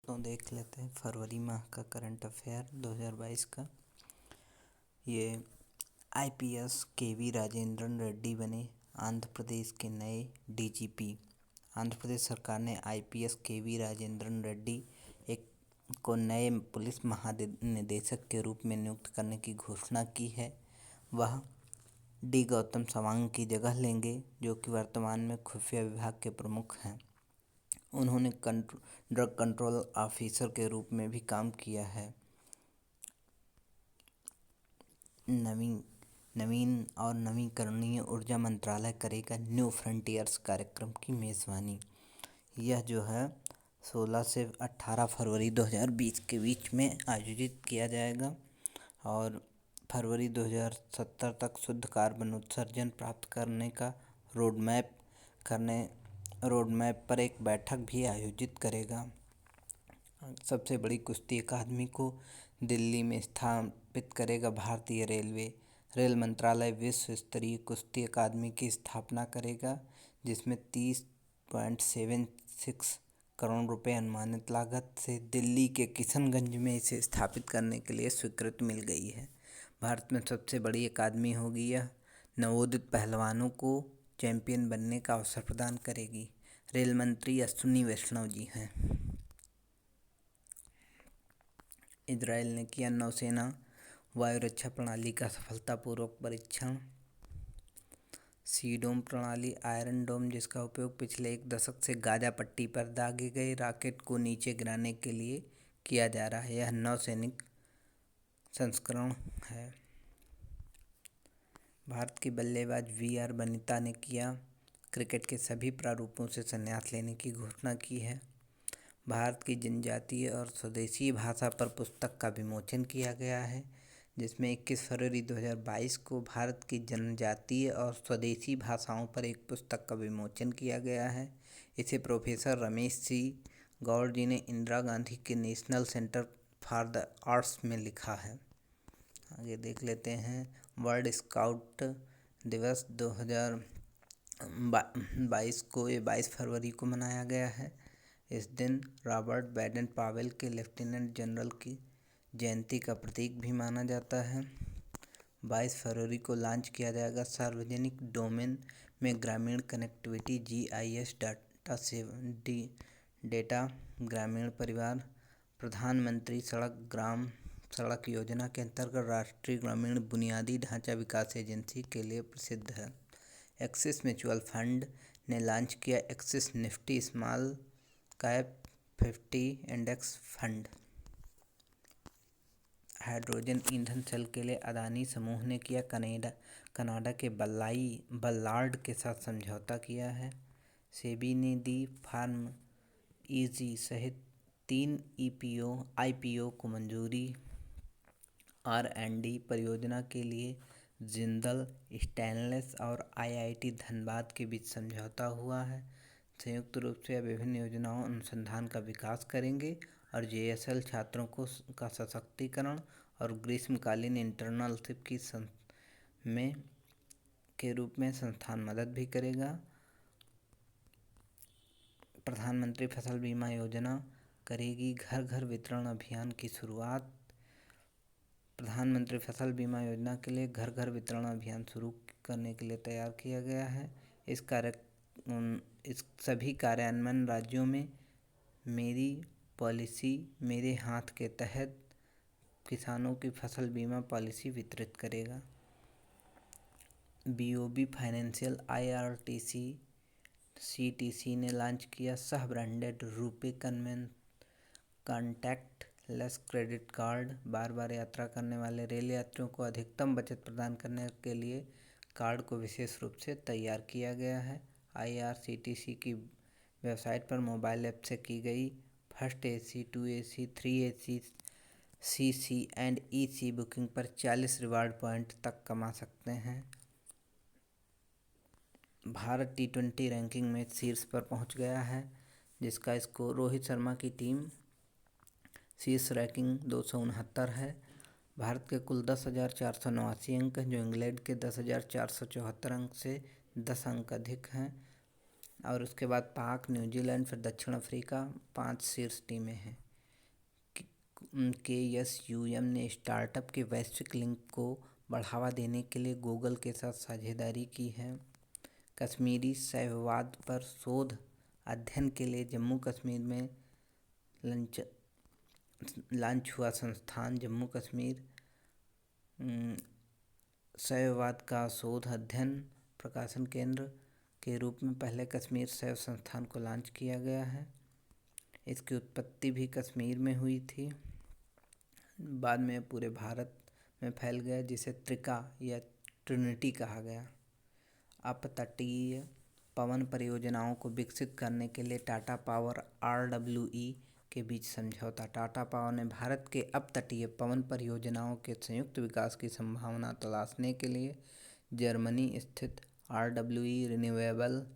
तो देख लेते हैं फरवरी माह का करंट अफेयर 2022 का। ये आईपीएस केवी राजेंद्रन रेड्डी बने आंध्र प्रदेश के नए डीजीपी। आंध्र प्रदेश सरकार ने आईपीएस केवी राजेंद्रन रेड्डी को नए पुलिस महानिदेशक के रूप में नियुक्त करने की घोषणा की है। वह डी गौतम सवांग की जगह लेंगे, जो कि वर्तमान में खुफिया विभाग के प्रमुख हैं। उन्होंने ड्रग कंट्रोल ऑफिसर के रूप में भी काम किया है। नवीन और नवीकरणीय ऊर्जा मंत्रालय करेगा न्यू फ्रंटियर्स कार्यक्रम की मेज़बानी। यह जो है 16 से 18 फरवरी 2020 के बीच में आयोजित किया जाएगा और फरवरी 2070 तक शुद्ध कार्बन उत्सर्जन प्राप्त करने का रोडमैप पर एक बैठक भी आयोजित करेगा। सबसे बड़ी कुश्ती अकादमी को दिल्ली में स्थापित करेगा भारतीय रेलवे। रेल मंत्रालय विश्व स्तरीय कुश्ती अकादमी की स्थापना करेगा, जिसमें 30.76 करोड़ रुपए अनुमानित लागत से दिल्ली के किशनगंज में इसे स्थापित करने के लिए स्वीकृति मिल गई है। भारत में सबसे बड़ी अकादमी होगी। यह नवोदित पहलवानों को चैंपियन बनने का अवसर प्रदान करेगी। रेल मंत्री अश्विनी वैष्णव जी हैं। इजरायल ने किया नौसेना वायु रक्षा प्रणाली का सफलतापूर्वक परीक्षण। सी डोम प्रणाली आयरन डोम, जिसका उपयोग पिछले एक दशक से गाजा पट्टी पर दागे गए रॉकेट को नीचे गिराने के लिए किया जा रहा है। यह नौसैनिक संस्करण है। भारत की बल्लेबाज वी.आर. वनिता ने किया क्रिकेट के सभी प्रारूपों से संन्यास लेने की घोषणा की है। भारत की जनजातीय और स्वदेशी भाषा पर पुस्तक का विमोचन किया गया है, जिसमें 21 फरवरी 2022 को भारत की जनजातीय और स्वदेशी भाषाओं पर एक पुस्तक का विमोचन किया गया है। इसे प्रोफेसर रमेश सी गौड़ जी ने इंदिरा गांधी के national centre for the arts में लिखा है। आगे देख लेते हैं वर्ल्ड स्काउट दिवस 2022 को, ये 22 फरवरी को मनाया गया है। इस दिन रॉबर्ट बैडन पावेल के लेफ्टिनेंट जनरल की जयंती का प्रतीक भी माना जाता है। 22 फरवरी को लॉन्च किया जाएगा सार्वजनिक डोमेन में ग्रामीण कनेक्टिविटी GIS डेटा ग्रामीण परिवार। प्रधानमंत्री ग्राम सड़क योजना के अंतर्गत राष्ट्रीय ग्रामीण बुनियादी ढांचा विकास एजेंसी के लिए प्रसिद्ध है। एक्सिस म्यूचुअल फंड ने लॉन्च किया axis Nifty small cap 50 index fund. Hydrogen ईंधन सेल के लिए अदानी समूह ने किया कनाडा के बल्लार्ड के साथ समझौता किया है। सेबी ने दी फार्म ईजी सहित 3 IPO को मंजूरी। R&D परियोजना के लिए जिंदल स्टेनलेस और IIT धनबाद के बीच समझौता हुआ है। संयुक्त रूप से विभिन्न योजनाओं अनुसंधान का विकास करेंगे और JSL छात्रों का सशक्तिकरण और ग्रीष्मकालीन इंटर्नशिप के रूप में संस्थान मदद भी करेगा। प्रधानमंत्री फसल बीमा योजना करेगी घर घर वितरण अभियान की शुरुआत। प्रधानमंत्री फसल बीमा योजना के लिए घर घर वितरण अभियान शुरू करने के लिए तैयार किया गया है। इस सभी कार्यान्वयन राज्यों में मेरी पॉलिसी मेरे हाथ के तहत किसानों की फसल बीमा पॉलिसी वितरित करेगा। BOB फाइनेंशियल IRTC CTC ने लॉन्च किया सह branded RuPay contactless credit card. बार बार यात्रा करने वाले रेल यात्रियों को अधिकतम बचत प्रदान करने के लिए कार्ड को विशेष रूप से तैयार किया गया है। IRCTC की वेबसाइट पर मोबाइल ऐप से की गई first AC, 2AC, 3AC, CC and EC booking पर 40 रिवार्ड पॉइंट तक कमा सकते हैं। भारत T20 रैंकिंग में शीर्ष पर पहुंच गया है, जिसका स्कोर रोहित शर्मा की टीम शीर्ष रैंकिंग 269 है। भारत के कुल 10,489 अंक हैं, जो इंग्लैंड के 10,474 अंक से 10 अंक अधिक हैं। और उसके बाद पाक, न्यूजीलैंड, फिर दक्षिण अफ्रीका 5 शीर्ष टीमें हैं। KSUM ने स्टार्टअप के वैश्विक लिंक को बढ़ावा देने के लिए गूगल के साथ साझेदारी की है। कश्मीरी शैववाद पर शोध अध्ययन के लिए जम्मू कश्मीर में लॉन्च हुआ संस्थान। जम्मू कश्मीर शैववाद का शोध अध्ययन प्रकाशन केंद्र के रूप में पहले कश्मीर शैव संस्थान को लॉन्च किया गया है। इसकी उत्पत्ति भी कश्मीर में हुई थी, बाद में पूरे भारत में फैल गया, जिसे त्रिका या ट्रिनिटी कहा गया। अपतटीय पवन परियोजनाओं को विकसित करने के लिए टाटा पावर RWE के बीच समझौता। टाटा पावर ने भारत के अपतटीय पवन परियोजनाओं के संयुक्त विकास की संभावना तलाशने के लिए जर्मनी स्थित RWE रिन्यूएबल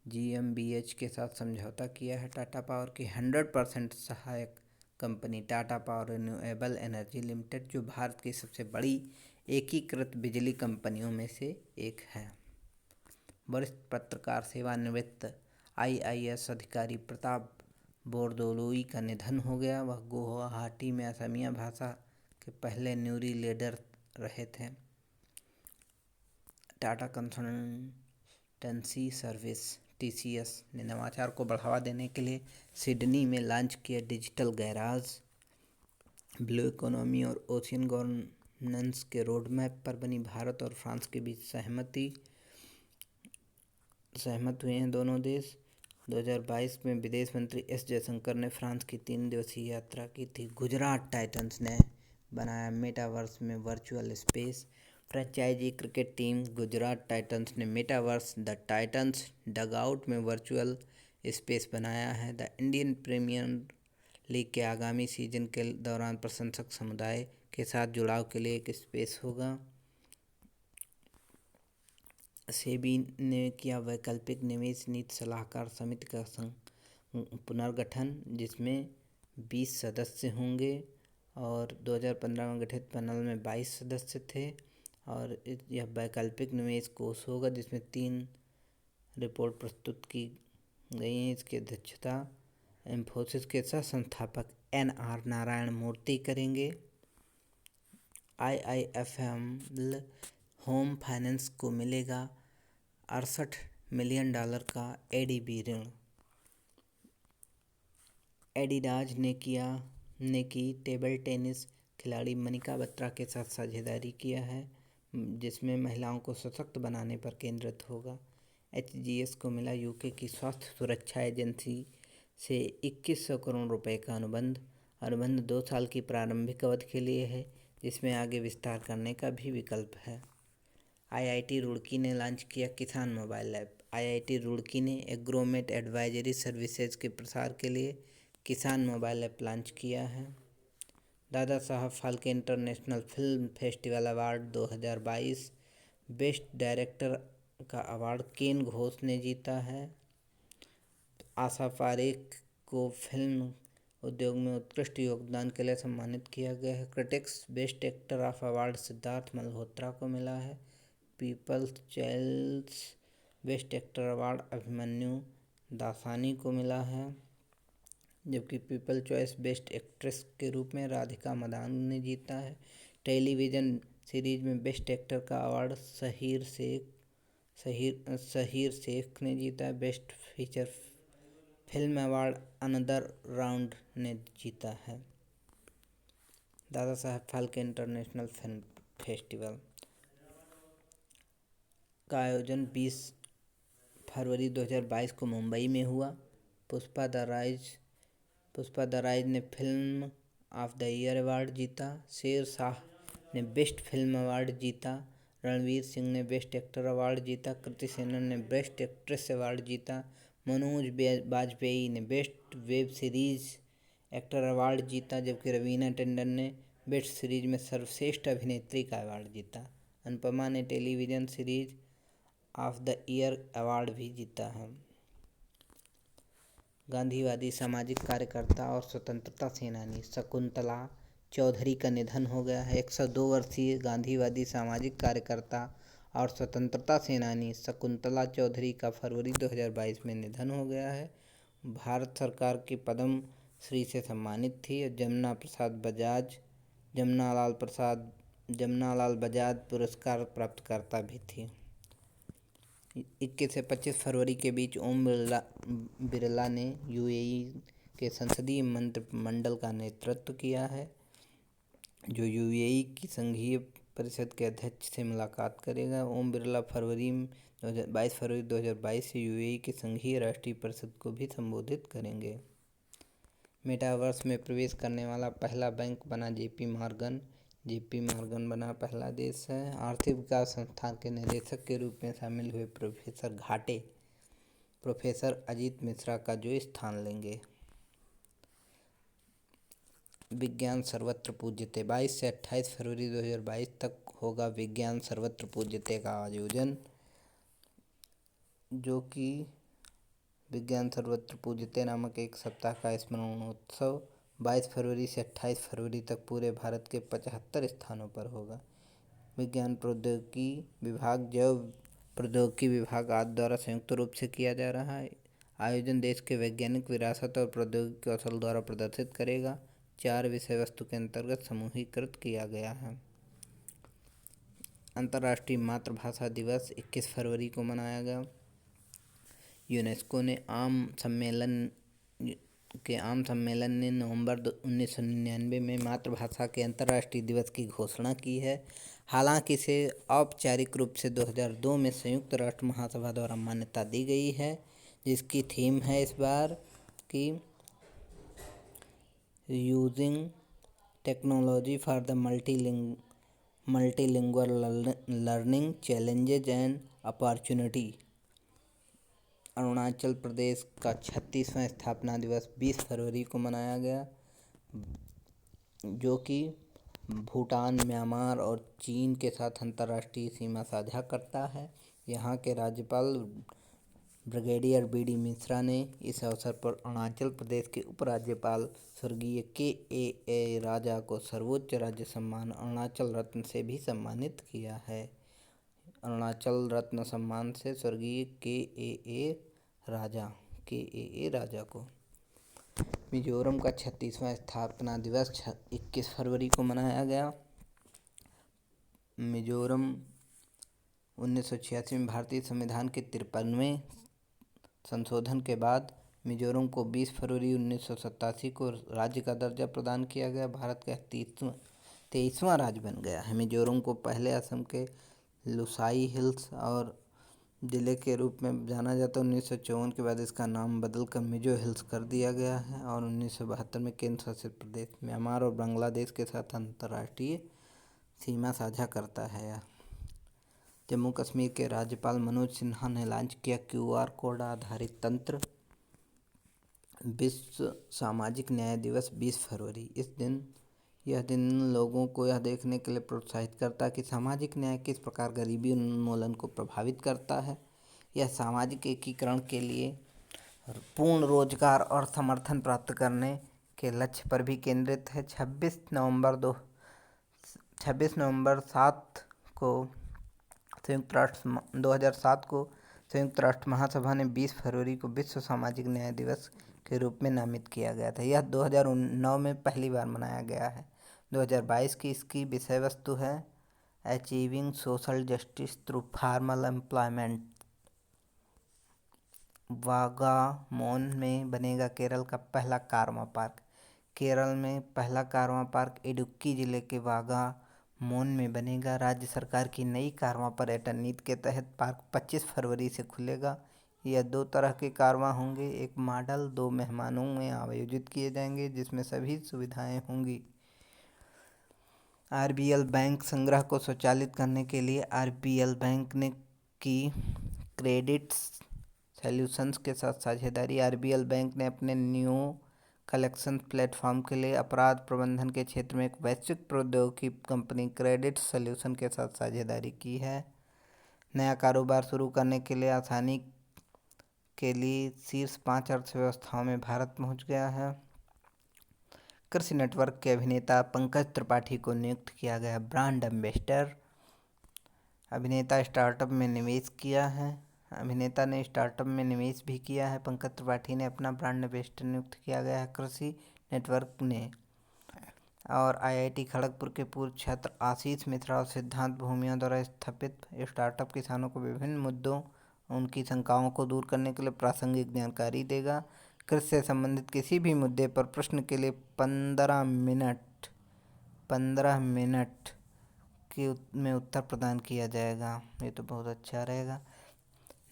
GmbH के साथ समझौता किया है। टाटा पावर की 100% सहायक company Tata power renewable energy limited, जो भारत की सबसे बड़ी एकीकृत बिजली कंपनियों में से एक है। वरिष्ठ पत्रकार सेवानिवृत्त IAS अधिकारी प्रताप बोरदोलोई का निधन हो गया। वह गुवाहाटी में असमिया भाषा के पहले न्यूरी लीडर रहे थे। टाटा कंसल्टेंसी सर्विस TCS ने नवाचार को बढ़ावा देने के लिए सिडनी में लॉन्च किया डिजिटल गैराज। ब्लू इकोनॉमी और ओशियन गवर्नेंस के रोड मैप पर बनी भारत और फ्रांस के बीच सहमत हुए हैं दोनों देश। 2022 में विदेश मंत्री S जयशंकर ने फ्रांस की 3 दिवसीय यात्रा की थी। गुजरात टाइटंस ने बनाया मेटावर्स में virtual space. Franchise cricket team Gujarat Titans ने मेटावर्स द टाइटंस डगआउट में वर्चुअल स्पेस बनाया है। द इंडियन प्रीमियर लीग के आगामी सीजन के दौरान प्रशंसक समुदाय के साथ जुड़ाव के लिए एक स्पेस होगा। सेबी ने किया वैकल्पिक निवेश नीति सलाहकार समिति का पुनर्गठन, जिसमें 20 सदस्य होंगे और 2015 में गठित पैनल में 22 सदस्य थे। और यह वैकल्पिक निवेश कोष होगा जिसमें 3 रिपोर्ट प्रस्तुत की गई हैं। इसकी अध्यक्षता इंफोसिस के सह संस्थापक NR नारायण मूर्ति करेंगे। IIFL होम फाइनेंस को मिलेगा $68 मिलियन का ADB ऋण। एडिडाज ने की टेबल टेनिस खिलाड़ी मनिका बत्रा के साथ साझेदारी किया है, जिसमें महिलाओं को सशक्त बनाने पर केंद्रित होगा। HGS को मिला UK की स्वास्थ्य सुरक्षा एजेंसी से 2100 करोड़ रुपए का अनुबंध 2 साल की प्रारंभिक अवधि के लिए है, जिसमें आगे विस्तार करने का भी विकल्प है। IIT रुड़की ने लॉन्च किया किसान मोबाइल ऐप। IIT रुड़की ने एग्रोमेट एडवाइजरी सर्विसेज के प्रसार के लिए किसान मोबाइल ऐप लॉन्च किया है। Dada Saheb Phalke international film festival award 2022 best director का अवार्ड केन घोष ने जीता है। आशा पारेख को फिल्म उद्योग में उत्कृष्ट योगदान के लिए सम्मानित किया गया है। Critics best actor of award Siddharth Malhotra को मिला है। People's choice best actor award Abhimanyu Dasani को मिला है, जबकि पीपल चॉइस बेस्ट एक्ट्रेस के रूप में राधिका मदान ने जीता है। टेलीविज़न सीरीज में बेस्ट एक्टर का अवार्ड शहीर शेख ने जीता है। Best feature film award another round ने जीता है। Dada Saheb Phalke international film festival का आयोजन 20 फरवरी 2022 को मुंबई में हुआ। पुष्पा द राइज ने film of the year award जीता। शेर शाह ने बेस्ट फिल्म अवार्ड जीता। रणवीर सिंह ने बेस्ट एक्टर अवार्ड जीता। कृति सेनन ने बेस्ट एक्ट्रेस अवार्ड जीता। मनोज बाजपेयी ने best web series actor award जीता, जबकि रवीना टंडन ने बेस्ट सीरीज में सर्वश्रेष्ठ अभिनेत्री का अवार्ड जीता। अनुपमा ने television series of the year award भी जीता है। गांधीवादी सामाजिक कार्यकर्ता और स्वतंत्रता सेनानी शकुंतला चौधरी का निधन हो गया है। 102 वर्षीय गांधीवादी सामाजिक कार्यकर्ता और स्वतंत्रता सेनानी शकुंतला चौधरी का फरवरी 2022 में निधन हो गया है। भारत सरकार की पद्म श्री से सम्मानित थी और जमनालाल बजाज पुरस्कार प्राप्तकर्ता भी थी। 21 से 25 फरवरी के बीच ओम बिरला ने यूएई के संसदीय मंत्रिमंडल का नेतृत्व किया है, जो यूएई की संघीय परिषद के अध्यक्ष से मुलाकात करेगा। ओम बिरला 22 फरवरी 2022 से यूएई की संघीय राष्ट्रीय परिषद को भी संबोधित करेंगे। मेटावर्स में प्रवेश करने वाला पहला बैंक बना जेपी मॉर्गन। जेपी मॉर्गन बना पहला देश है। आर्थिक विकास संस्थान के निदेशक के रूप में शामिल हुए प्रोफेसर अजीत मिश्रा का जो स्थान लेंगे। विज्ञान सर्वत्र पूज्यते। 22 से 28 फरवरी 2022 तक होगा विज्ञान सर्वत्र पूज्यते का आयोजन, जो कि विज्ञान सर्वत्र पूज्यते नामक एक सप्ताह का स्मरणोत्सव 22 फरवरी से 28 फरवरी तक पूरे भारत के 75 स्थानों पर होगा। विज्ञान प्रौद्योगिकी विभाग, जैव प्रौद्योगिकी विभाग आदि द्वारा संयुक्त रूप से किया जा रहा है। आयोजन देश के वैज्ञानिक विरासत और प्रौद्योगिकी कौशल द्वारा प्रदर्शित करेगा। 4 विषय वस्तु के अंतर्गत समूहीकृत किया गया है। अंतर्राष्ट्रीय मातृभाषा दिवस 21 फरवरी को मनाया गया। यूनेस्को ने आम सम्मेलन ने नवंबर 1999 में मातृभाषा के अंतर्राष्ट्रीय दिवस की घोषणा की है। हालांकि इसे औपचारिक रूप से 2002 में संयुक्त राष्ट्र महासभा द्वारा मान्यता दी गई है, जिसकी थीम है इस बार की using technology for the multilingual learning challenges and opportunity. Arunachal Pradesh का 36वां स्थापना दिवस 20 फरवरी को मनाया गया, जो कि भूटान, म्यांमार और चीन के साथ अंतर्राष्ट्रीय सीमा साझा करता है। यहाँ के राज्यपाल ब्रिगेडियर बी.डी. मिश्रा ने इस अवसर पर अरुणाचल प्रदेश के उपराज्यपाल स्वर्गीय के.ए. राजा को सर्वोच्च राज्य सम्मान अरुणाचल रत्न से भी सम्मानित किया है। अरुणाचल रत्न सम्मान से स्वर्गीय के.ए. राजा को। मिजोरम का 36वां स्थापना दिवस 21 फरवरी को मनाया गया। मिजोरम 1986 में भारतीय संविधान के 53वें संशोधन के बाद मिजोरम को 20 फरवरी 1987 को राज्य का दर्जा प्रदान किया गया। भारत का 23वां राज्य बन गया है। मिजोरम को पहले असम के लुसाई हिल्स और ज़िले के रूप में जाना जाता। 1954 के बाद इसका नाम बदलकर मिजो हिल्स कर दिया गया है और 1972 में केंद्र शासित प्रदेश म्यांमार और बांग्लादेश के साथ अंतर्राष्ट्रीय सीमा साझा करता है। जम्मू कश्मीर के राज्यपाल मनोज सिन्हा ने लॉन्च किया QR कोड आधारित तंत्र। विश्व सामाजिक न्याय दिवस 20 फरवरी। यह दिन लोगों को यह देखने के लिए प्रोत्साहित करता है कि सामाजिक न्याय किस प्रकार गरीबी उन्मूलन को प्रभावित करता है। यह सामाजिक एकीकरण के लिए पूर्ण रोजगार और समर्थन प्राप्त करने के लक्ष्य पर भी केंद्रित है। 26 नवंबर 2007 को संयुक्त राष्ट्र महासभा ने 20 फरवरी को विश्व सामाजिक न्याय दिवस के रूप में नामित किया गया था। यह 2009 में पहली बार मनाया गया है। 2022 की इसकी विषय वस्तु है achieving social justice through formal employment. Vagamon में बनेगा केरल का पहला कारवां पार्क। केरल में पहला कारवां पार्क इडुक्की जिले के वागामोन में बनेगा। राज्य सरकार की नई कारवां पर्यटन नीति के तहत पार्क 25 फरवरी से खुलेगा। यह 2 तरह के कारवां होंगे। एक मॉडल 2 मेहमानों में आयोजित किए जाएंगे, जिसमें सभी सुविधाएं होंगी। आरबीएल बैंक संग्रह को स्वचालित करने के लिए आरबीएल बैंक ने की क्रेडिट सॉल्यूशंस के साथ साझेदारी। आरबीएल बैंक ने अपने न्यू कलेक्शन प्लेटफॉर्म के लिए अपराध प्रबंधन के क्षेत्र में एक वैश्विक प्रौद्योगिकी कंपनी क्रेडिट सॉल्यूशन के साथ साझेदारी की है। नया कारोबार शुरू करने के लिए आसानी के लिए शीर्ष 5 अर्थव्यवस्थाओं में भारत पहुंच गया है। कृषि नेटवर्क के अभिनेता पंकज त्रिपाठी को नियुक्त किया गया ब्रांड एम्बेसडर। अभिनेता ने स्टार्टअप में निवेश भी किया है। पंकज त्रिपाठी ने अपना ब्रांड एम्बेसडर नियुक्त किया गया है। कृषि नेटवर्क ने और आईआईटी खड़गपुर के पूर्व छात्र आशीष मिश्रा और सिद्धांत भूमिया द्वारा स्थापित स्टार्टअप किसानों को विभिन्न मुद्दों उनकी शंकाओं को दूर करने के लिए प्रासंगिक जानकारी देगा। कृषि से संबंधित किसी भी मुद्दे पर प्रश्न के लिए 15 मिनट में उत्तर प्रदान किया जाएगा। ये तो बहुत अच्छा रहेगा।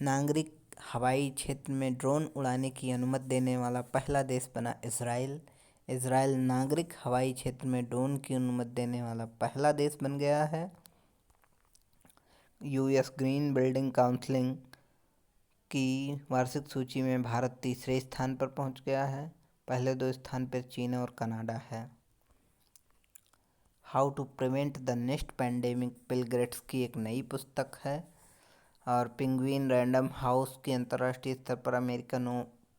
नागरिक हवाई क्षेत्र में ड्रोन उड़ाने की अनुमति देने वाला पहला देश बना इजराइल। इजराइल नागरिक हवाई क्षेत्र में ड्रोन की अनुमति देने वाला पहला देश बन गया है। यूएस ग्रीन बिल्डिंग काउंसिल की वार्षिक सूची में भारत तीसरे स्थान पर पहुंच गया है। पहले 2 स्थान पर चीन और कनाडा है। How to prevent the next pandemic Bill Gates की एक नई पुस्तक है। और पेंगुइन रैंडम हाउस की अंतर्राष्ट्रीय स्तर पर अमेरिकन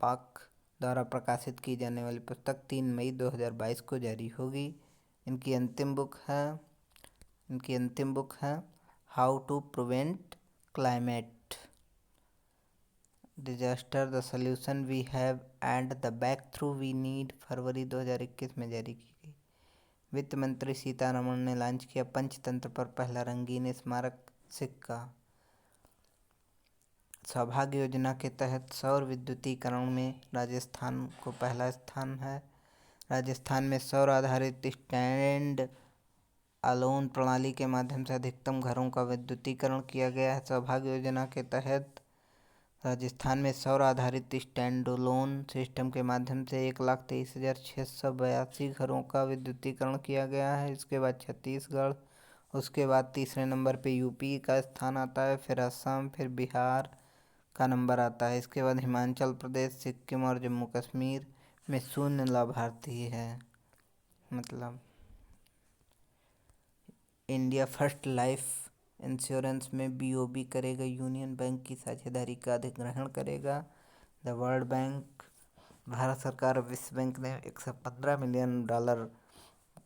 पाक द्वारा प्रकाशित की जाने वाली पुस्तक 3 मई 2022 को जारी होगी। इनकी अंतिम बुक है how to prevent climate disaster the solution we have and the breakthrough we need, फरवरी 2021 में जारी की गई। वित्त मंत्री सीतारमण ने लॉन्च किया पंचतंत्र पर पहला रंगीन स्मारक सिक्का। सौभाग्य योजना के तहत सौर विद्युतीकरण में राजस्थान को पहला स्थान है। राजस्थान में सौर आधारित स्टैंड अलोन प्रणाली के माध्यम से अधिकतम घरों का विद्युतीकरण किया गया है। सौभाग्य योजना के तहत राजस्थान में सौर आधारित स्टैंड अलोन सिस्टम के माध्यम से 1,23,682 घरों का विद्युतीकरण किया गया है। इसके बाद छत्तीसगढ़, उसके बाद तीसरे नंबर पे यूपी का स्थान आता है, फिर असम, फिर बिहार का नंबर आता है। इसके बाद हिमाचल प्रदेश, सिक्किम और जम्मू कश्मीर में 0 लाभार्थी है। मतलब इंडिया फर्स्ट लाइफ इंश्योरेंस में बीओबी करेगा, यूनियन बैंक की साझेदारी का अधिग्रहण करेगा। द वर्ल्ड बैंक, भारत सरकार और विश्व बैंक ने $115 मिलियन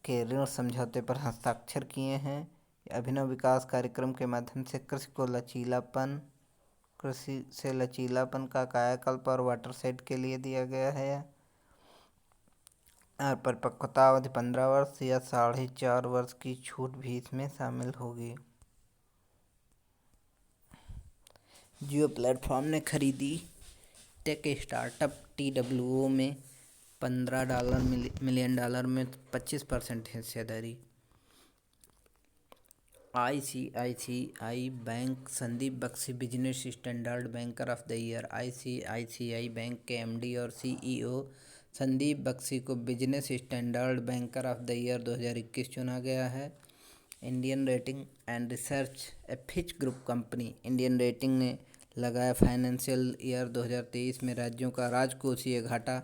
के ऋण समझौते पर हस्ताक्षर किए हैं। अभिनव विकास कार्यक्रम के माध्यम से कृषि से लचीलापन का कायाकल्प और वाटरशेड के लिए दिया गया है। और परिपक्वता अवधि 15 वर्ष या 4.5 वर्ष की छूट भी इसमें शामिल होगी। जियो प्लेटफॉर्म ने खरीदी टेक स्टार्टअप TWO में $15 मिलियन में 25% हिस्सेदारी। ICICI bank Sandeep Bakhshi Business Standard banker of the year. ICICI bank के एमडी और सीईओ संदीप बख्शी को Business Standard banker of the year 2021 चुना गया है। Indian rating and research Fitch group company Indian rating ने लगाया फाइनेंशियल ईयर 2023 में राज्यों का राजकोषीय घाटा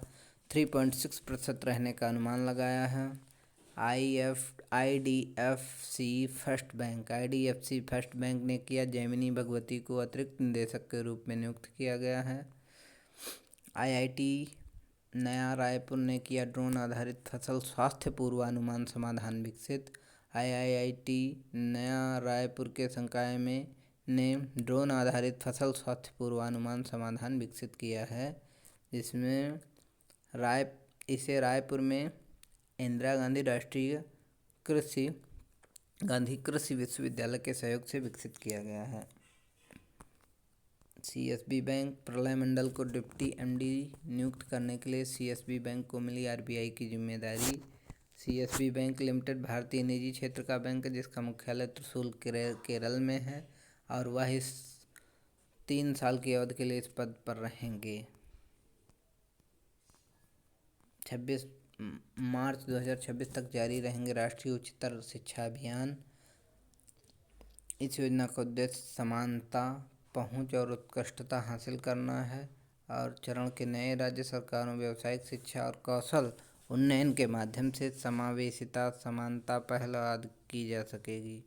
3.6% रहने का अनुमान लगाया है। आईडीएफसी फर्स्ट बैंक ने किया जैमिनी भगवती को अतिरिक्त निदेशक के रूप में नियुक्त किया गया है। आईआईटी नया रायपुर ने किया ड्रोन आधारित फसल स्वास्थ्य पूर्वानुमान समाधान विकसित। आईआईटी नया रायपुर के संकाय में ने ड्रोन आधारित फसल स्वास्थ्य पूर्वानुमान समाधान विकसित किया है, जिसमें इसे रायपुर में इंदिरा गांधी राष्ट्रीय कृषि विश्वविद्यालय के सहयोग से विकसित किया गया है। सीएसबी बैंक प्रलय मंडल को डिप्टी एमडी नियुक्त करने के लिए सीएसबी बैंक को मिली आरबीआई की जिम्मेदारी। सीएसबी बैंक लिमिटेड भारतीय निजी क्षेत्र का बैंक है जिसका मुख्यालय त्रिशूल केरल में है और वह इस 3 साल की अवधि के लिए इस पद पर रहेंगे। 26 मार्च 2026 तक जारी रहेंगे राष्ट्रीय उच्चतर शिक्षा अभियान। इस योजना का उद्देश्य समानता, पहुंच और उत्कृष्टता हासिल करना है और चरण के नए राज्य सरकारों व्यावसायिक शिक्षा और कौशल उन्नयन के माध्यम से समावेशिता, समानता पहल आदि की जा सकेगी।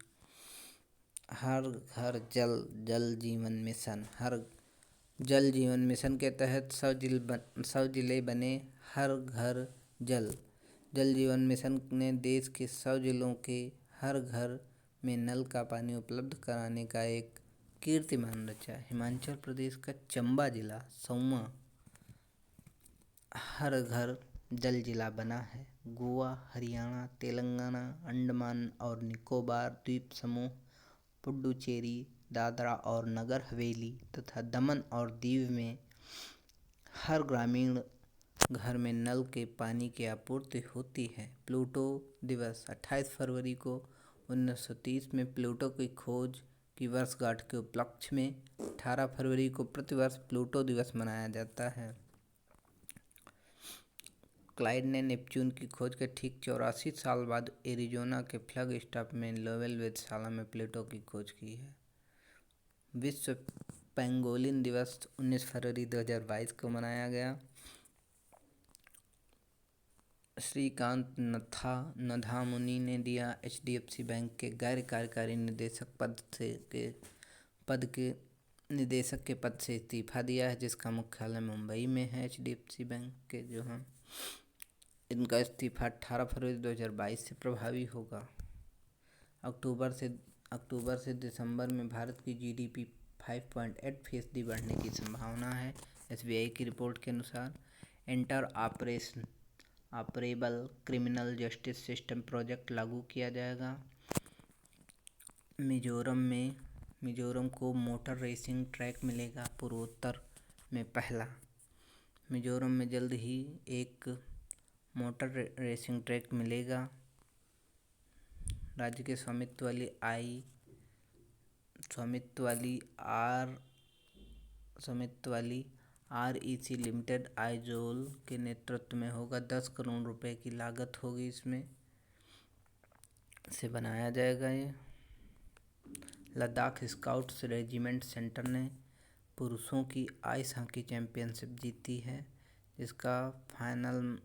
हर घर जल जीवन मिशन। हर जल जीवन मिशन के तहत 100 जिले बने हर घर जल जीवन मिशन ने देश के 100 जिलों के हर घर में नल का पानी उपलब्ध कराने का एक कीर्तिमान रचा। हिमाचल प्रदेश का चंबा जिला सौमा हर घर जल जिला बना है। गोवा, हरियाणा, तेलंगाना, अंडमान और निकोबार द्वीप समूह, पुडुचेरी, दादरा और नगर हवेली तथा दमन और दीव में हर ग्रामीण घर में नल के पानी की आपूर्ति होती है। प्लूटो दिवस 28 फरवरी को 1930 में प्लूटो की खोज की वर्षगांठ के उपलक्ष्य में 18 फरवरी को प्रतिवर्ष प्लूटो दिवस मनाया जाता है। क्लाइड ने नेपच्यून की खोज के ठीक 84 साल बाद एरिज़ोना के फ्लैगस्टाफ में लोवेल वेधशाला में प्लूटो की खोज की है। विश्व पेंगोलिन दिवस 19 फरवरी 2022 को मनाया गया। श्रीकांत नथामुनि ने दिया HDFC बैंक के गैर कार्यकारी निदेशक के पद से इस्तीफा दिया है, जिसका मुख्यालय मुंबई में है। HDFC बैंक के जो हैं इनका इस्तीफा 18 फरवरी 2022 से प्रभावी होगा। अक्टूबर से दिसंबर में भारत की GDP 5.8% बढ़ने की संभावना है। SBI की रिपोर्ट के अनुसार inter operable criminal justice system project लागू किया जाएगा। मिजोरम को मोटर रेसिंग ट्रैक मिलेगा, पूर्वोत्तर में पहला। मिजोरम में जल्द ही एक मोटर रेसिंग ट्रैक मिलेगा। राज्य के स्वामित्व वाली REC लिमिटेड आइजोल के नेतृत्व में होगा। 10 करोड़ रुपए की लागत होगी इसमें से बनाया जाएगा ये। लद्दाख स्काउट्स रेजिमेंट सेंटर ने पुरुषों की आइस हॉकी चैंपियनशिप जीती है, जिसका फाइनल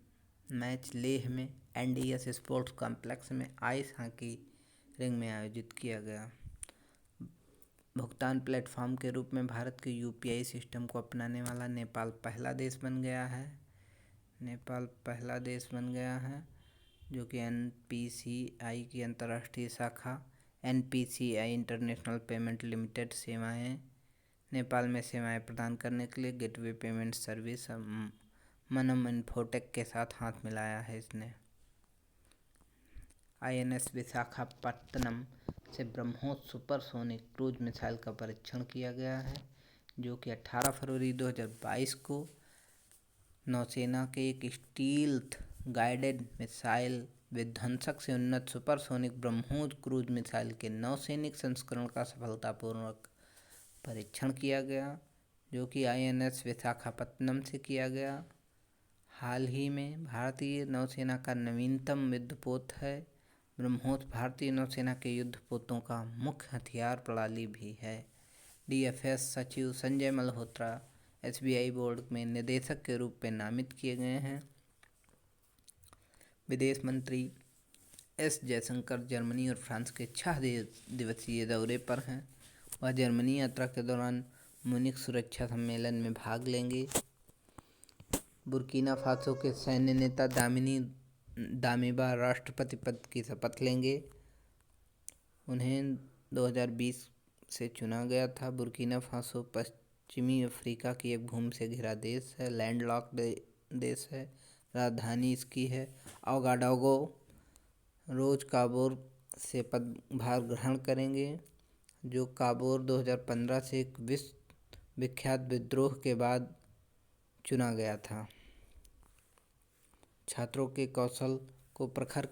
मैच लेह में NDS स्पोर्ट्स कॉम्प्लेक्स में आइस हॉकी रिंग में आयोजित किया गया। भुगतान प्लेटफॉर्म के रूप में भारत के UPI सिस्टम को अपनाने वाला नेपाल पहला देश बन गया है, जो कि NPCI की अंतर्राष्ट्रीय शाखा NPCI international payment limited Nepal में सेवाएं प्रदान करने के लिए गेटवे पेमेंट सर्विस मनम इन्फोटेक के साथ हाथ मिलाया है इसने। INS विशाखापत्तनम से ब्रह्मोस सुपरसोनिक क्रूज मिसाइल का परीक्षण किया गया है, जो कि 18 फरवरी 2022 को नौसेना के एक स्टील्थ गाइडेड मिसाइल विध्वंसक से उन्नत सुपरसोनिक ब्रह्मोस क्रूज मिसाइल के नौसैनिक संस्करण का सफलतापूर्वक परीक्षण किया गया, जो कि INS विशाखापत्तनम से किया गया। हाल ही में भारतीय नौसेना का नवीनतम युद्धपोत है। ब्रह्मोस भारतीय नौसेना के युद्धपोतों का मुख्य हथियार प्रणाली भी है। DFS सचिव संजय मल्होत्रा SBI बोर्ड में निदेशक के रूप में नामित किए गए हैं। विदेश मंत्री S जयशंकर जर्मनी और फ्रांस के 6 दिवसीय दौरे पर हैं। वह जर्मनी यात्रा के दौरान म्यूनिख सुरक्षा सम्मेलन में भाग लेंगे। बुर्किना फासो के सैन्य नेता दामिबा राष्ट्रपति पद की शपथ लेंगे। उन्हें 2020 से चुना गया था। बुर्किना फासो पश्चिमी अफ्रीका की एक भूमि से घिरा देश है, लैंडलॉक्ड देश है। राजधानी इसकी है ouagadougou। रोज काबोर से पदभार ग्रहण करेंगे, जो काबोर 2015 से एक विश्व विख्यात विद्रोह के बाद चुना गया था। छात्रों के कौशल को प्रखर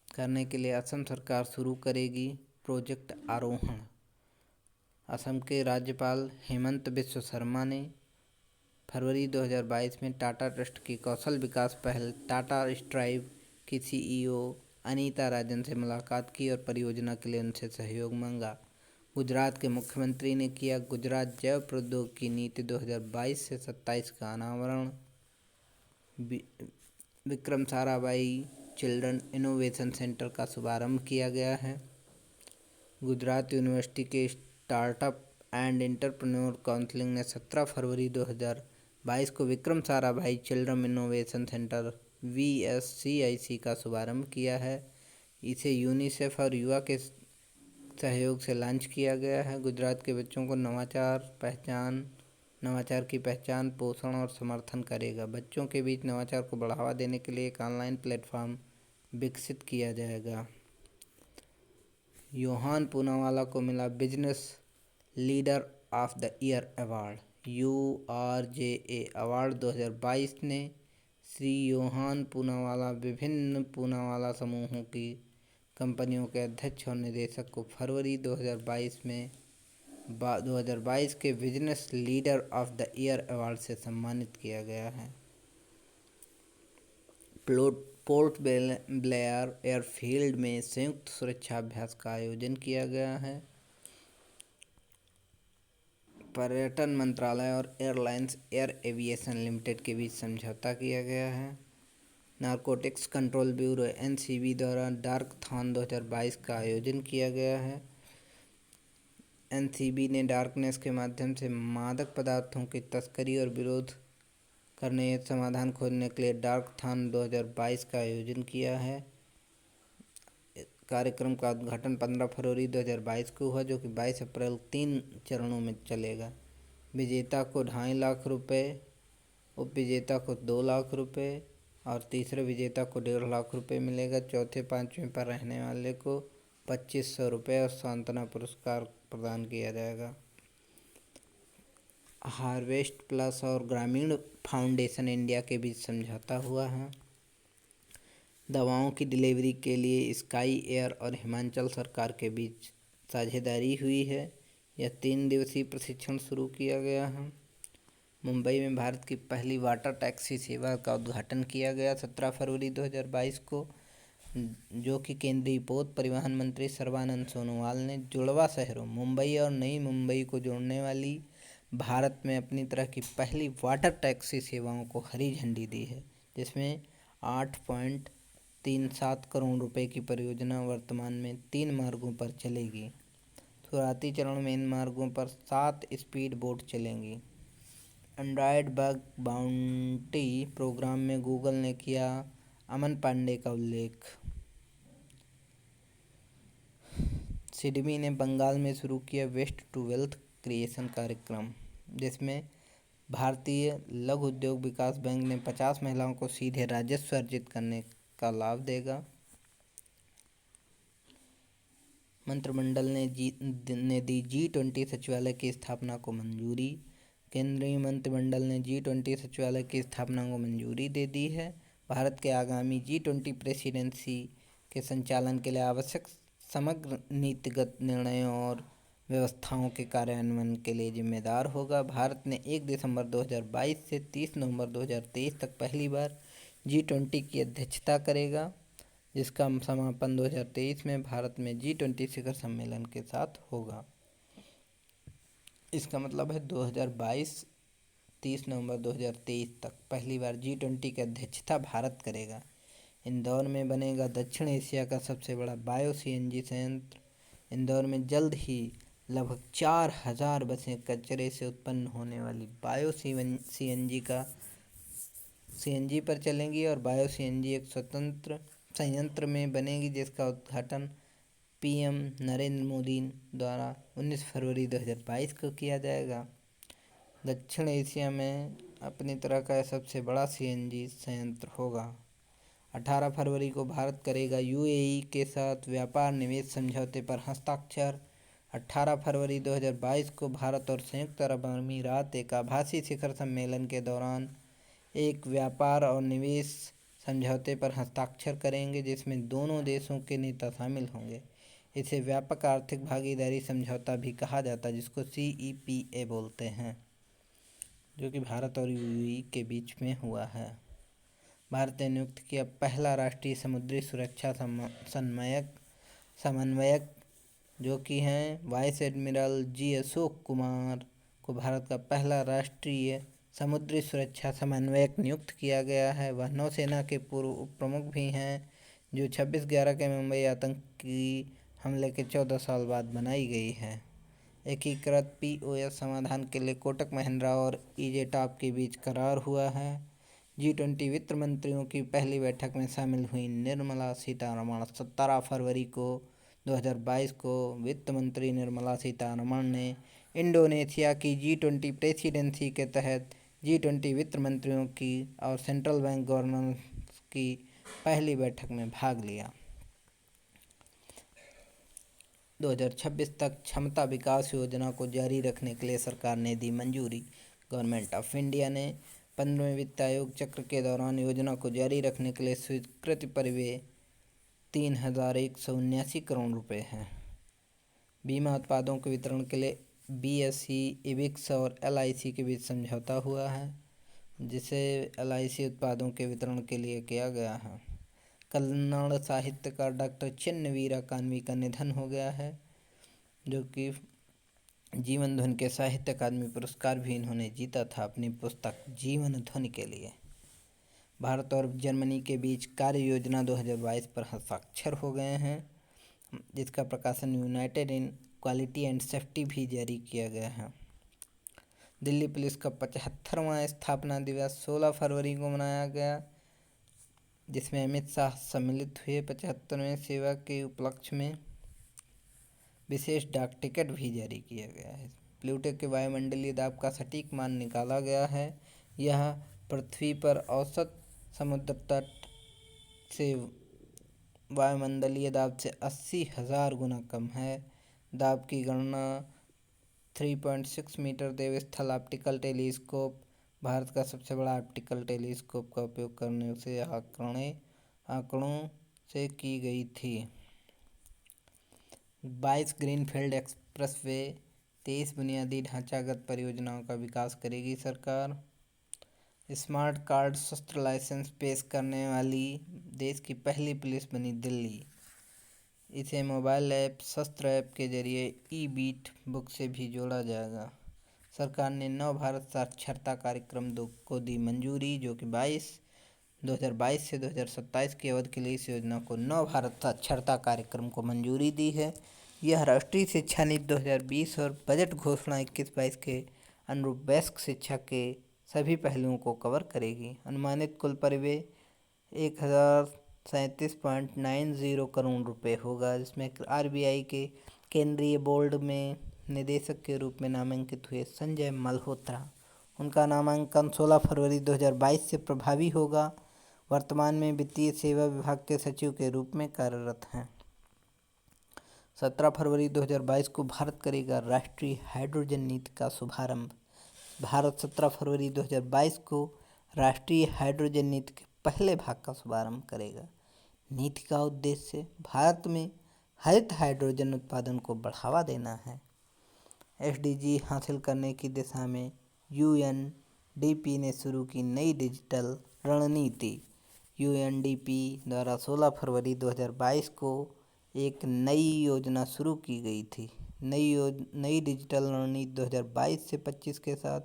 करने के लिए असम सरकार शुरू करेगी प्रोजेक्ट आरोहण। असम के राज्यपाल हेमंत बिस्व शर्मा ने फरवरी 2022 में टाटा ट्रस्ट की कौशल विकास पहल टाटा स्ट्राइव की CEO अनीता राजन से मुलाकात की और परियोजना के लिए उनसे सहयोग मांगा। गुजरात के मुख्यमंत्री ने किया गुजरात जैव प्रौद्योगिकी नीति 2022 से 27 का अनावरण। Vikram Sarabhai children innovation centre का शुभारंभ किया गया है। गुजरात यूनिवर्सिटी के स्टार्टअप एंड एंटरप्रेन्योर काउंसिल ने 17 फरवरी 2022 को Vikram Sarabhai children innovation centre VSCIC का शुभारंभ किया है। इसे यूनिसेफ और युवा के सहयोग से लॉन्च किया गया है। गुजरात के बच्चों को नवाचार, पहचान नवाचार की पहचान, पोषण और समर्थन करेगा। बच्चों के बीच नवाचार को बढ़ावा देने के लिए एक ऑनलाइन प्लेटफॉर्म विकसित किया जाएगा। योहान पूनावाला को मिला business leader of the year award. URJA award 2022 ने श्री योहान पूनावाला विभिन्न पूनावाला समूहों की कंपनियों के अध्यक्ष और निदेशक को फरवरी 2022 के business leader of the year award से सम्मानित किया गया है। पोर्ट ब्लेयर एयरफील्ड में संयुक्त सुरक्षा अभ्यास का आयोजन किया गया है। पर्यटन मंत्रालय और एयरलाइंस एयर एविएशन लिमिटेड के बीच समझौता किया गया है। नारकोटिक्स कंट्रोल ब्यूरो NCB द्वारा डार्कथॉन 2022 का आयोजन किया गया है। NCB ने डार्कनेस के माध्यम से मादक पदार्थों की तस्करी और विरोध करने हेतु समाधान खोजने के लिए डार्कथॉन 2022 का आयोजन किया है। कार्यक्रम का उद्घाटन 15 फरवरी 2022 को हुआ, जो कि 22 अप्रैल 3 चरणों में चलेगा। विजेता को 2.5 लाख रुपये, उप विजेता को 2 लाख रुपये और तीसरे विजेता को 1.5 लाख रुपये मिलेगा। चौथे पाँचवें पर रहने वाले को 2500 रुपये और सांत्वना पुरस्कार प्रदान किया जाएगा। हार्वेस्ट प्लस और ग्रामीण फाउंडेशन इंडिया के बीच समझौता हुआ है। दवाओं की डिलीवरी के लिए स्काई एयर और हिमाचल सरकार के बीच साझेदारी हुई है। यह 3 दिवसीय प्रशिक्षण शुरू किया गया है। मुंबई में भारत की पहली वाटर टैक्सी सेवा का उद्घाटन किया गया 17 फरवरी 2022 को, जो कि केंद्रीय पोत परिवहन मंत्री सर्बानंद सोनोवाल ने जुड़वा शहरों मुंबई और नई मुंबई को जोड़ने वाली भारत में अपनी तरह की पहली वाटर टैक्सी सेवाओं को हरी झंडी दी है, जिसमें 8.37 करोड़ रुपए की परियोजना वर्तमान में 3 मार्गों पर चलेगी। शुरुआती चरण में इन मार्गों पर 7 स्पीड बोट चलेंगी। एंड्रॉयड बग बाउंटी प्रोग्राम में गूगल ने किया अमन पांडे का उल्लेख। सिडबी ने बंगाल में शुरू किया वेस्ट टू वेल्थ क्रिएशन कार्यक्रम, जिसमें भारतीय लघु उद्योग विकास बैंक ने 50 महिलाओं को सीधे राजस्व अर्जित करने का लाभ देगा। मंत्रिमंडल ने दी G20 सचिवालय की स्थापना को मंजूरी। केंद्रीय मंत्रिमंडल ने G20 सचिवालय की स्थापना को मंजूरी दे दी है। भारत के आगामी G20 प्रेसिडेंसी के संचालन के लिए आवश्यक समग्र नीतिगत निर्णयों और व्यवस्थाओं के कार्यान्वयन के लिए जिम्मेदार होगा। भारत ने 1 दिसंबर 2022 से 30 नवंबर 2023 तक पहली बार G20 की अध्यक्षता करेगा, जिसका समापन 2023 में भारत में G20 शिखर सम्मेलन के साथ होगा। इसका मतलब है 2022 30 नवंबर 2023 तक पहली बार G20 की अध्यक्षता भारत करेगा। इंदौर में बनेगा दक्षिण एशिया का सबसे बड़ा बायो CNG संयंत्र। इंदौर में जल्द ही लगभग 4000 बसें कचरे से उत्पन्न होने वाली बायो CNG पर चलेंगी और बायो CNG एक स्वतंत्र संयंत्र में बनेगी, जिसका उद्घाटन PM नरेंद्र मोदी द्वारा 19 फरवरी 2022 को किया जाएगा। दक्षिण एशिया में अपनी तरह का सबसे बड़ा CNG संयंत्र होगा। 18 फरवरी को भारत करेगा UAE के साथ व्यापार निवेश समझौते पर हस्ताक्षर। 18 फरवरी 2022 को भारत और संयुक्त अरब अमीरात एक आभासी शिखर सम्मेलन के दौरान एक व्यापार और निवेश समझौते पर हस्ताक्षर करेंगे, जिसमें दोनों देशों के नेता शामिल होंगे। इसे व्यापक आर्थिक भागीदारी समझौता भी कहा जाता है, जिसको CEPA बोलते हैं, जो कि भारत और UAE के बीच में हुआ है। भारत ने नियुक्त किया पहला राष्ट्रीय समुद्री सुरक्षा समन्वयक, जो कि हैं vice admiral G Ashok Kumar को भारत का पहला राष्ट्रीय समुद्री सुरक्षा समन्वयक नियुक्त किया गया है। वह नौसेना के पूर्व उप प्रमुख भी हैं, जो 26/11 के मुंबई आतंकी हमले के 14 साल बाद बनाई गई है। एकीकृत POS समाधान के लिए कोटक महिंद्रा और EZTOP के बीच करार हुआ है। G20 वित्त मंत्रियों की पहली बैठक में शामिल हुई निर्मला सीतारमण। 17 फरवरी को 2022 को वित्त मंत्री निर्मला सीतारमण ने इंडोनेशिया की G20 प्रेसिडेंसी के तहत G20 वित्त मंत्रियों की और सेंट्रल बैंक गवर्नर्स की पहली बैठक में भाग लिया। 2026 तक क्षमता विकास योजना को जारी रखने के लिए सरकार ने दी मंजूरी। गवर्नमेंट ऑफ इंडिया ने 15वें वित्त आयोग चक्र के दौरान योजना को जारी रखने के लिए स्वीकृति परिव्यय 3,179 करोड़ रुपए हैं। बीमा उत्पादों के वितरण के लिए BSE, IBIX और LIC के बीच समझौता हुआ है, जिसे LIC उत्पादों के वितरण के लिए किया गया है। कन्नड़ साहित्यकार डॉक्टर चिन्नवीरा कानवी का निधन हो गया है, जो कि जीवन ध्वनि के साहित्य अकादमी पुरस्कार भी इन्होंने जीता था अपनी पुस्तक जीवन ध्वनि के लिए। भारत और जर्मनी के बीच कार्य योजना 2022 पर हस्ताक्षर हो गए हैं, जिसका प्रकाशन United in quality and safety भी जारी किया गया है। दिल्ली पुलिस का 75वां स्थापना दिवस 16 फरवरी को मनाया गया, जिसमें अमित शाह सम्मिलित हुए। 75वें सेवा के उपलक्ष्य में विशेष डाक टिकट भी जारी किया गया है। प्लूटो के वायुमंडलीय दाब का सटीक मान निकाला गया है। यह पृथ्वी पर औसत समुद्र तट से वायुमंडलीय दाब से 80,000 गुना कम है। दाब की गणना 3.6 मीटर देवस्थल ऑप्टिकल टेलीस्कोप, भारत का सबसे बड़ा ऑप्टिकल टेलीस्कोप का उपयोग करने से आंकड़ों से की गई थी। 22 ग्रीनफील्ड एक्सप्रेसवे, 23 बुनियादी ढांचागत परियोजनाओं का विकास करेगी सरकार। स्मार्ट कार्ड शस्त्र लाइसेंस पेश करने वाली देश की पहली पुलिस बनी दिल्ली। इसे मोबाइल ऐप शस्त्र ऐप के जरिए ई-बीट बुक से भी जोड़ा जाएगा। सरकार ने नव भारत साक्षरता कार्यक्रम को दी मंजूरी, जो कि 2022 से 2027 की अवधि के लिए इस योजना को नव भारत साक्षरता कार्यक्रम को मंजूरी दी है। यह राष्ट्रीय शिक्षा नीति 2020 और बजट घोषणा 21-22 के अनुरूप वयस्क शिक्षा के सभी पहलुओं को कवर करेगी। अनुमानित कुल परिव्यय 1,037.90 करोड़ रुपए होगा, जिसमें RBI के केंद्रीय बोर्ड में निदेशक के रूप में नामांकित हुए संजय मल्होत्रा। उनका नामांकन 16 फरवरी 2022 से प्रभावी होगा। वर्तमान में वित्तीय सेवा विभाग के सचिव के रूप में कार्यरत हैं। 17 फरवरी 2022 को भारत करेगा राष्ट्रीय हाइड्रोजन नीति का शुभारंभ। भारत 17 फरवरी 2022 को राष्ट्रीय हाइड्रोजन नीति के पहले भाग का शुभारंभ करेगा। नीति का उद्देश्य भारत में हरित हाइड्रोजन उत्पादन को बढ़ावा देना है। SDG हासिल करने की दिशा में UNDP ने शुरू की नई डिजिटल रणनीति। UNDP द्वारा 16 फरवरी 2022 को एक नई योजना शुरू की गई थी। नई डिजिटल रणनीति 2022 से 25 के साथ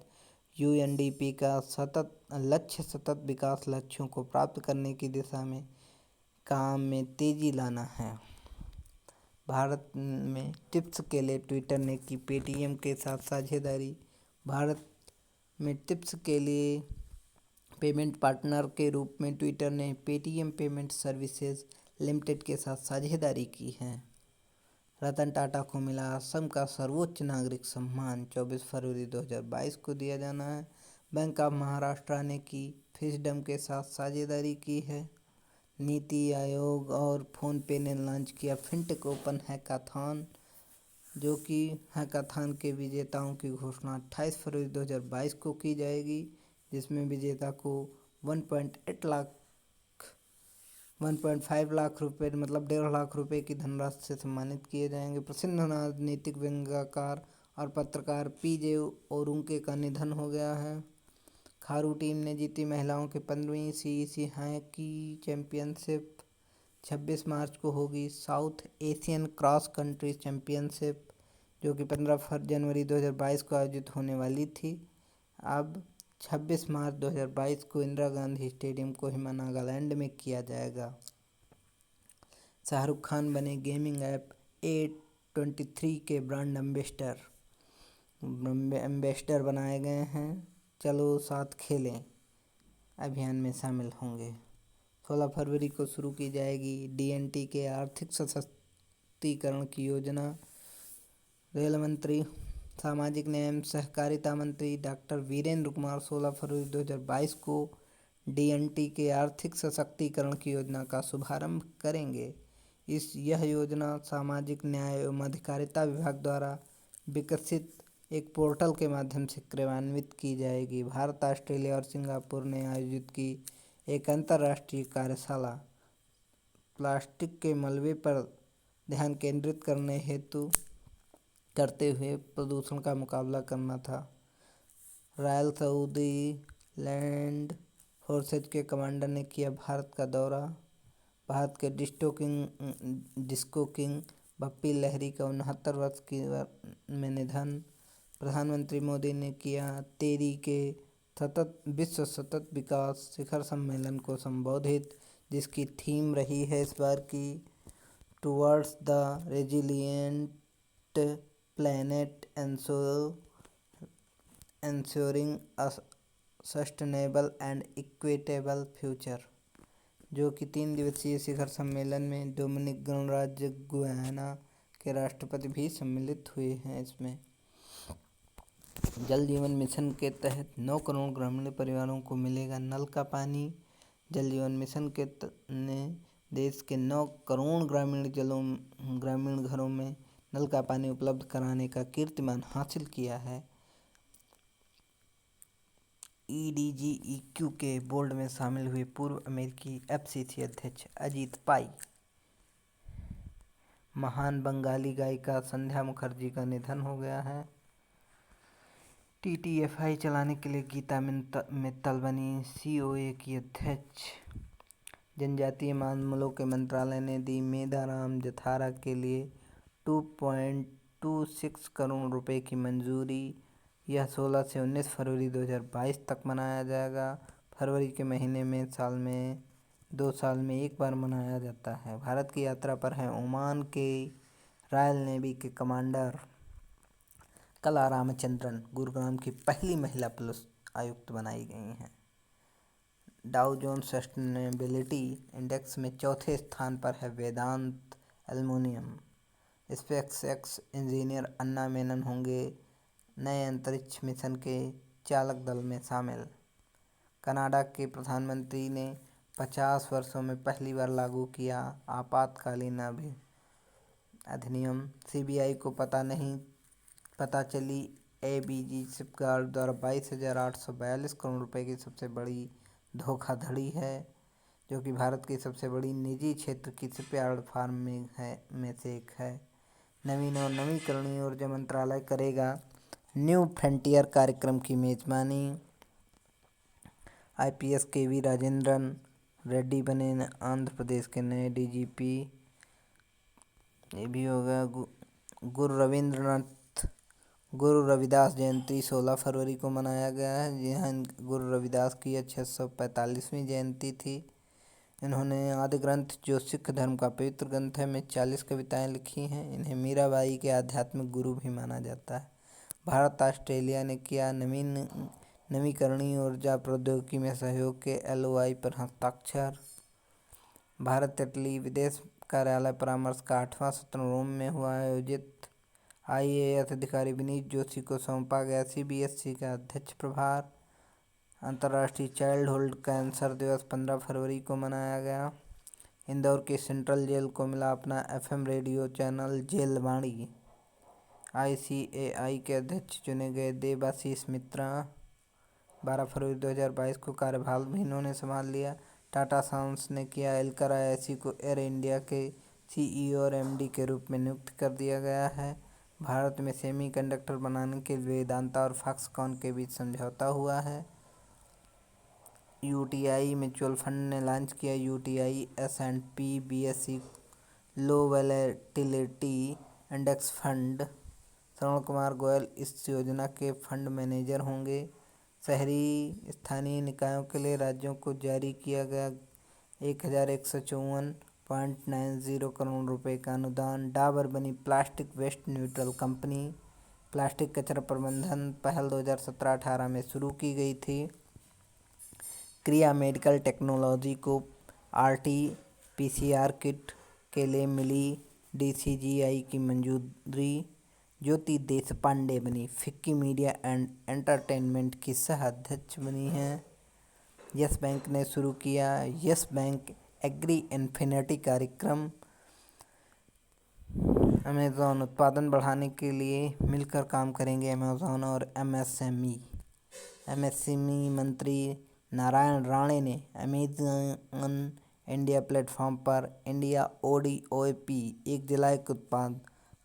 UNDP का सतत विकास लक्ष्यों को प्राप्त करने की दिशा में काम में तेजी लाना है। भारत में टिप्स के लिए ट्विटर ने की पेटीएम के साथ साझेदारी। भारत में टिप्स के लिए पेमेंट पार्टनर के रूप में ट्विटर ने पेटीएम पेमेंट सर्विसेज लिमिटेड के साथ साझेदारी की है। रतन टाटा को मिला असम का सर्वोच्च नागरिक सम्मान, 24 फरवरी 2022 को दिया जाना है। बैंक ऑफ महाराष्ट्र ने की फिशडम के साथ साझेदारी की है। नीति आयोग और फ़ोनपे ने लॉन्च किया फिनटेक ओपन हैकाथॉन, जो कि हैकाथॉन के विजेताओं की घोषणा 28 फरवरी 2022 को की जाएगी, जिसमें विजेता को 1.5 लाख रुपए मतलब 1.5 लाख रुपए की धनराशि से सम्मानित किए जाएंगे। प्रसिद्ध राजनीतिक व्यंग्यकार और पत्रकार PJ ओरुंके का निधन हो गया है। खारू टीम ने जीती महिलाओं की 15वीं CEC हॉकी चैंपियनशिप। 26 मार्च को होगी south Asian cross country championship, जो कि 15 जनवरी 2022 को आयोजित होने वाली थी। अब 26 मार्च 2022 को इंदिरा गांधी स्टेडियम कोहिमा नागालैंड में किया जाएगा। शाहरुख खान बने गेमिंग ऐप A23 के ब्रांड एम्बेसडर बनाए गए हैं। चलो साथ खेलें अभियान में शामिल होंगे। 16 फरवरी को शुरू की जाएगी DNT के आर्थिक सशक्तिकरण की योजना। रेल मंत्री सामाजिक न्याय एवं सहकारिता मंत्री डॉक्टर वीरेंद्र कुमार 16 फरवरी 2022 को डीएनटी के आर्थिक सशक्तिकरण की योजना का शुभारंभ करेंगे। यह योजना सामाजिक न्याय एवं अधिकारिता विभाग द्वारा विकसित एक पोर्टल के माध्यम से क्रियान्वित की जाएगी। भारत, ऑस्ट्रेलिया और सिंगापुर ने आयोजित की एक अंतर्राष्ट्रीय कार्यशाला प्लास्टिक के मलबे पर ध्यान केंद्रित करते हुए प्रदूषण का मुकाबला करना था। रॉयल सऊदी लैंड फोर्सेज के कमांडर ने किया भारत का दौरा। भारत के डिस्को किंग बप्पी लहरी का 69 वर्ष में निधन। प्रधानमंत्री मोदी ने किया तेरी के विश्व सतत विकास शिखर सम्मेलन को संबोधित, जिसकी थीम रही है इस बार की towards the resilient planet ensuring a sustainable and equitable future, जो कि 3 दिवसीय शिखर सम्मेलन में डोमिनिक गणराज्य गुयाना के राष्ट्रपति भी सम्मिलित हुए हैं। इसमें जल जीवन मिशन के तहत 9 करोड़ ग्रामीण परिवारों को मिलेगा नल का पानी। जल जीवन मिशन ने देश के 9 करोड़ ग्रामीण घरों में नल का पानी उपलब्ध कराने का कीर्तिमान हासिल किया है। EDGEQ के बोर्ड में शामिल हुए पूर्व अमेरिकी FCC अध्यक्ष अजीत पाई। महान बंगाली गायिका संध्या मुखर्जी का निधन हो गया है। TTFI चलाने के लिए गीता मित्तल बनी COA की अध्यक्ष। जनजातीय मामलों के मंत्रालय ने दी मेदाराम जथारा के लिए 2.26 करोड़ रुपए की मंजूरी। यह 16 से 19 फरवरी 2022 तक मनाया जाएगा। फरवरी के महीने में 2 साल में एक बार मनाया जाता है। भारत की यात्रा पर हैं ओमान के रॉयल नेवी के कमांडर कला रामचंद्रन। गुरुग्राम की पहली महिला पुलिस आयुक्त बनाई गई हैं। डाउ जोन्स सस्टेनेबिलिटी इंडेक्स में चौथे स्थान पर है वेदांत एल्युमिनियम। स्पेसएक्स इंजीनियर अन्ना मेनन होंगे नए अंतरिक्ष मिशन के चालक दल में शामिल। कनाडा के प्रधानमंत्री ने 50 वर्षों में पहली बार लागू किया आपातकालीन अधिनियम। CBI को पता चली ABG शिपयार्ड द्वारा 22,842 करोड़ रुपए की सबसे बड़ी धोखाधड़ी है, जो कि भारत की सबसे बड़ी निजी क्षेत्र की शिपयार्ड फर्म में से एक है। नवीन और नवीकरणीय ऊर्जा मंत्रालय करेगा न्यू फ्रंटियर कार्यक्रम की मेजबानी। IPS KV राजेंद्रन रेड्डी बने आंध्र प्रदेश के नए DGP। ये भी होगा गुरु रविदास जयंती 16 फरवरी को मनाया गया है। यहाँ गुरु रविदास की 645वीं जयंती थी। इन्होंने आदि ग्रंथ, जो सिख धर्म का पवित्र ग्रंथ है, में 40 कविताएं लिखी हैं। इन्हें मीराबाई के आध्यात्मिक गुरु भी माना जाता है। भारत ऑस्ट्रेलिया ने किया नवीकरणीय ऊर्जा प्रौद्योगिकी में सहयोग के LOI पर हस्ताक्षर। भारत इटली विदेश कार्यालय परामर्श का 8वां सत्र रोम में हुआ आयोजित। IAS अधिकारी विनीत जोशी को सौंपा गया CBSE का अध्यक्ष प्रभार। अंतर्राष्ट्रीय चाइल्डहुड कैंसर दिवस 15 फरवरी को मनाया गया। इंदौर की सेंट्रल जेल को मिला अपना FM रेडियो चैनल जेलवाणी। ICAI के अध्यक्ष चुने गए देबाशीष मित्रा। 12 फरवरी 2022 को कार्यभार भी इन्होंने संभाल लिया। टाटा सन्स ने किया एल्का रायसी को एयर इंडिया के CEO और MD के रूप में नियुक्त कर दिया गया है। भारत में सेमीकंडक्टर बनाने के लिए वेदांता और फॉक्सकॉन के बीच समझौता हुआ है। UTI म्यूचुअल फंड ने लॉन्च किया UTI S&P BSE लो volatility index fund. Shravan Kumar Goyal इस योजना के फंड मैनेजर होंगे। शहरी स्थानीय निकायों के लिए राज्यों को जारी किया गया 1154.90 करोड़ रुपए का अनुदान। डाबर बनी plastic waste neutral company. Plastic कचरा प्रबंधन पहल 2017-18 में शुरू की गई थी। क्रिया मेडिकल टेक्नोलॉजी को RT-PCR किट के लिए मिली DCGI की मंजूरी। ज्योति देशपांडे बनी फिक्की मीडिया एंड एंटरटेनमेंट की सह अध्यक्ष बनी हैं। यस बैंक ने शुरू किया यस बैंक एग्री इन्फिनिटी कार्यक्रम। अमेज़ॉन उत्पादन बढ़ाने के लिए मिलकर काम करेंगे अमेज़ॉन और एमएसएमई मंत्री नारायण राणे ने अमेज़न इंडिया प्लेटफॉर्म पर इंडिया ODOP 1 जुलाई को उत्पाद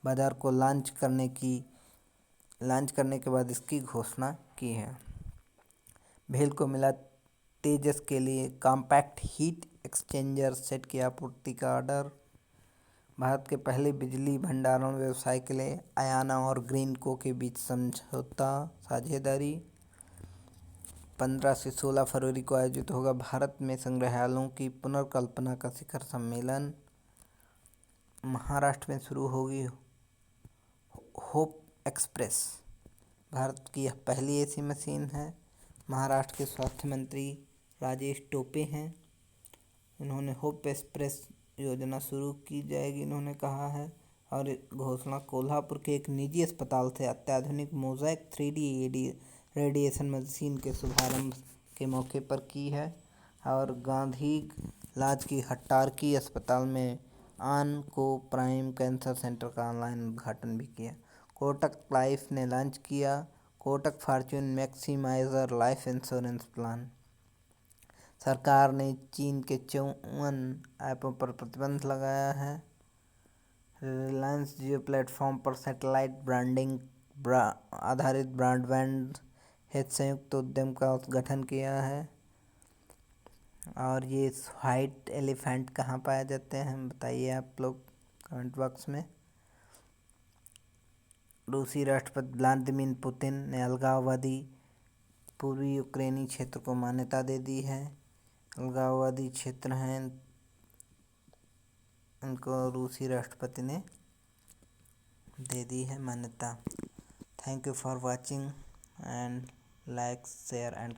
बाजार को लॉन्च करने के बाद इसकी घोषणा की है। भेल को मिला तेजस के लिए कॉम्पैक्ट हीट एक्सचेंजर सेट की आपूर्ति का ऑर्डर। भारत के पहले बिजली भंडारण व्यवसाय के लिए अयाना और ग्रीनको के बीच समझौता साझेदारी। 15 से 16 फरवरी को आयोजित होगा भारत में संग्रहालयों की पुनर्कल्पना का शिखर सम्मेलन। महाराष्ट्र में शुरू होगी होप एक्सप्रेस। भारत की यह पहली ऐसी मशीन है। महाराष्ट्र के स्वास्थ्य मंत्री राजेश टोपे हैं। इन्होंने होप एक्सप्रेस योजना शुरू की जाएगी इन्होंने कहा है। और घोषणा कोल्हापुर के एक निजी अस्पताल से अत्याधुनिक मोज़ेक 3D रेडिएशन मशीन के शुभारंभ के मौके पर की है। और गांधी लाज की हट्टारकी अस्पताल में ऑनको प्राइम कैंसर सेंटर का ऑनलाइन उद्घाटन भी किया। कोटक लाइफ ने लॉन्च किया Kotak Fortune maximiser life insurance plan. सरकार ने चीन के 54 ऐपों पर प्रतिबंध लगाया है। रिलायंस जियो प्लेटफॉर्म पर सैटेलाइट ब्रांडिंग आधारित ब्रॉडबैंड हित संयुक्त उद्यम का गठन किया है। और ये व्हाइट एलिफेंट कहाँ पाए जाते हैं बताइए आप लोग कमेंट बॉक्स में। रूसी राष्ट्रपति व्लादिमीर पुतिन ने अलगाववादी पूर्वी यूक्रेनी क्षेत्र को मान्यता दे दी है। अलगाववादी क्षेत्र हैं इनको रूसी राष्ट्रपति ने दे दी है मान्यता। Thank you for watching and like share and